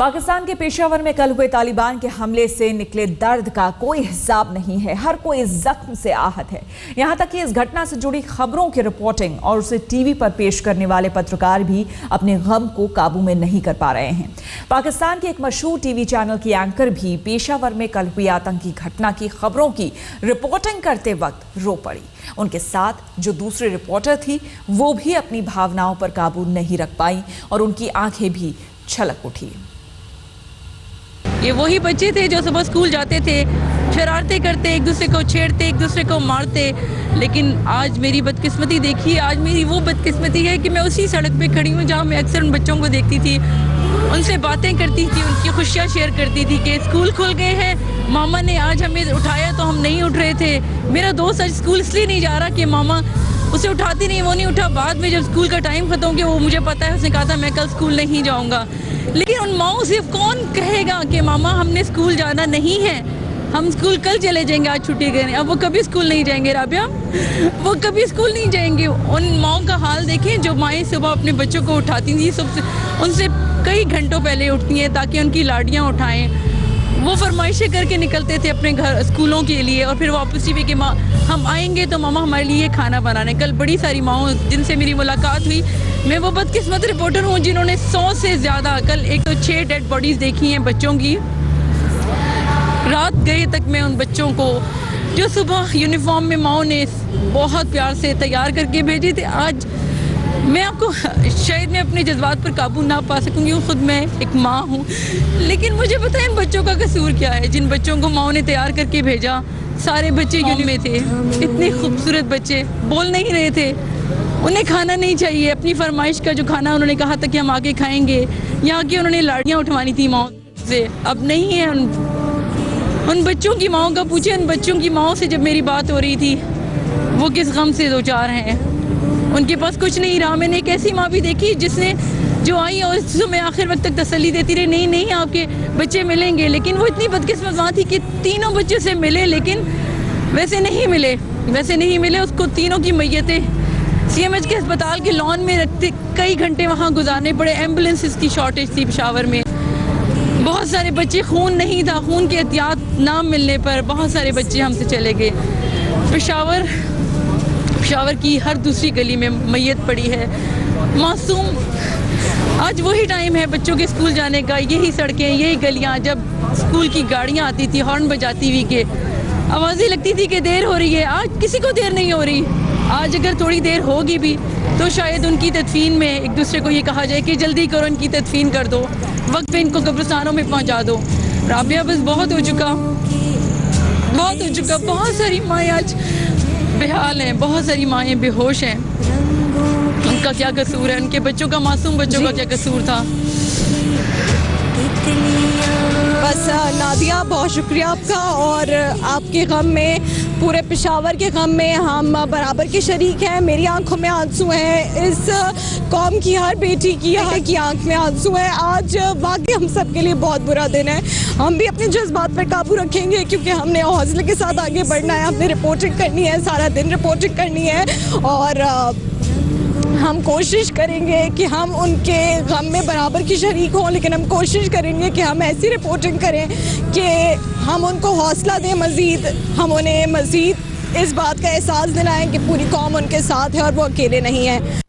पाकिस्तान के पेशावर में कल हुए तालिबान के हमले से निकले दर्द का कोई हिसाब नहीं है। हर कोई जख्म से आहत है। यहाँ तक कि इस घटना से जुड़ी खबरों की रिपोर्टिंग और उसे टीवी पर पेश करने वाले पत्रकार भी अपने गम को काबू में नहीं कर पा रहे हैं। पाकिस्तान के एक मशहूर टीवी चैनल की एंकर भी पेशावर में कल हुई आतंकी घटना की खबरों की रिपोर्टिंग करते वक्त रो पड़ी। उनके साथ जो दूसरी रिपोर्टर थी वो भी अपनी भावनाओं पर काबू नहीं रख पाई और उनकी आंखें भी छलक उठी। ये वही बच्चे थे जो सुबह स्कूल जाते थे, शरारतें करते, एक दूसरे को छेड़ते, एक दूसरे को मारते। लेकिन आज मेरी बदकिस्मती देखिए, आज मेरी वो बदकिस्मती है कि मैं उसी सड़क पे खड़ी हूँ जहाँ मैं अक्सर उन बच्चों को देखती थी, उनसे बातें करती थी, उनकी खुशियाँ शेयर करती थी कि स्कूल खुल गए हैं, मामा ने आज हमें उठाया तो हम नहीं उठ रहे थे। मेरा दोस्त आज स्कूल इसलिए नहीं जा रहा कि मामा उसे उठाती नहीं, वो नहीं उठा। बाद में जब स्कूल का टाइम खत्म हो गया, वो मुझे पता है, उसने कहा था मैं कल स्कूल नहीं जाऊँगा। लेकिन उन माओं से कौन कहेगा कि मामा हमने स्कूल जाना नहीं है, हम स्कूल कल चले जाएंगे, आज छुट्टी करें। अब वो कभी स्कूल नहीं जाएंगे राबिया, वो कभी स्कूल नहीं जाएंगे। उन माओं का हाल देखें जो माएँ सुबह अपने बच्चों को उठाती थी, उनसे कई घंटों पहले उठती हैं ताकि उनकी लाड़ियाँ उठाएं। वो फरमाइशें करके निकलते थे अपने घर स्कूलों के लिए और फिर वापस भी कि माँ हम आएंगे तो मामा हमारे लिए खाना बनाने। कल बड़ी सारी माओं जिनसे मेरी मुलाकात हुई, मैं वो बदकिस्मत रिपोर्टर हूँ जिन्होंने 100 से ज़्यादा, कल 106 डेड बॉडीज़ देखी हैं बच्चों की। रात गए तक मैं उन बच्चों को जो सुबह यूनिफॉर्म में माओं ने बहुत प्यार से तैयार करके भेजे थे, आज मैं आपको शायद मैं अपने जज्बात पर काबू ना पा सकूंगी, खुद मैं एक माँ हूँ। लेकिन मुझे पता है इन बच्चों का कसूर क्या है। जिन बच्चों को माँ ने तैयार करके भेजा, सारे बच्चे यूनिफॉर्म में थे, इतने खूबसूरत बच्चे, बोल नहीं रहे थे, उन्हें खाना नहीं चाहिए। अपनी फरमाइश का जो खाना उन्होंने कहा था कि हम आके खाएंगे, यहाँ की उन्होंने लाड़ियाँ उठवानी थी माँ से, अब नहीं है। उन बच्चों की माँओं का पूछे, उन बच्चों की माँओं से जब मेरी बात हो रही थी, वो किस गम से दो चार हैं, उनके पास कुछ नहीं रहा। मैंने एक ऐसी माँ भी देखी जिसने जो आई और मैं आखिर वक्त तक तसल्ली देती रही, नहीं नहीं आपके बच्चे मिलेंगे। लेकिन वो इतनी बदकिस्मत माँ थी कि तीनों बच्चे से मिले, लेकिन वैसे नहीं मिले। उसको तीनों की मैयतें CMH के अस्पताल के लॉन में रखते कई घंटे वहाँ गुजारने पड़े। एम्बुलेंसेस की शॉर्टेज थी पेशावर में, बहुत सारे बच्चे, खून नहीं था, खून की एहतियात ना मिलने पर बहुत सारे बच्चे हमसे चले गए। पेशावर की हर दूसरी गली में मैयत पड़ी है, मासूम। आज वही टाइम है बच्चों के स्कूल जाने का, यही सड़कें, यही गलियां, जब स्कूल की गाड़ियां आती थी हॉर्न बजाती हुई के आवाज़ें लगती थी कि देर हो रही है। आज किसी को देर नहीं हो रही। आज अगर थोड़ी देर होगी भी तो शायद उनकी तदफीन में एक दूसरे को ये कहा जाए कि जल्दी करो, इनकी तदफीन कर दो, वक्त पे इनको कब्रिस्तानों में पहुँचा दो। राबिया बस बहुत हो चुका। बहुत सारी माएँ आज बेहाल हैं, बहुत सारी माएँ बेहोश हैं। उनका क्या कसूर है, उनके बच्चों का, मासूम बच्चों का क्या कसूर था। बस नादिया, बहुत शुक्रिया आपका। और आपके गम में, पूरे पेशावर के गम में हम बराबर के शरीक हैं। मेरी आंखों में आंसू हैं, इस कौम की हर बेटी की, यहाँ की आंख में आंसू हैं। आज वाकई हम सब के लिए बहुत बुरा दिन है। हम भी अपने जज्बात पर काबू रखेंगे क्योंकि हमने हौसले के साथ आगे बढ़ना है, हमने रिपोर्टिंग करनी है, सारा दिन रिपोर्टिंग करनी है। और हम कोशिश करेंगे कि हम उनके गम में बराबर की शरीक हों, लेकिन हम कोशिश करेंगे कि हम ऐसी रिपोर्टिंग करें कि हम उनको हौसला दें मज़ीद, हम उन्हें मज़ीद इस बात का एहसास दिलाएं कि पूरी कौम उनके साथ है और वो अकेले नहीं है।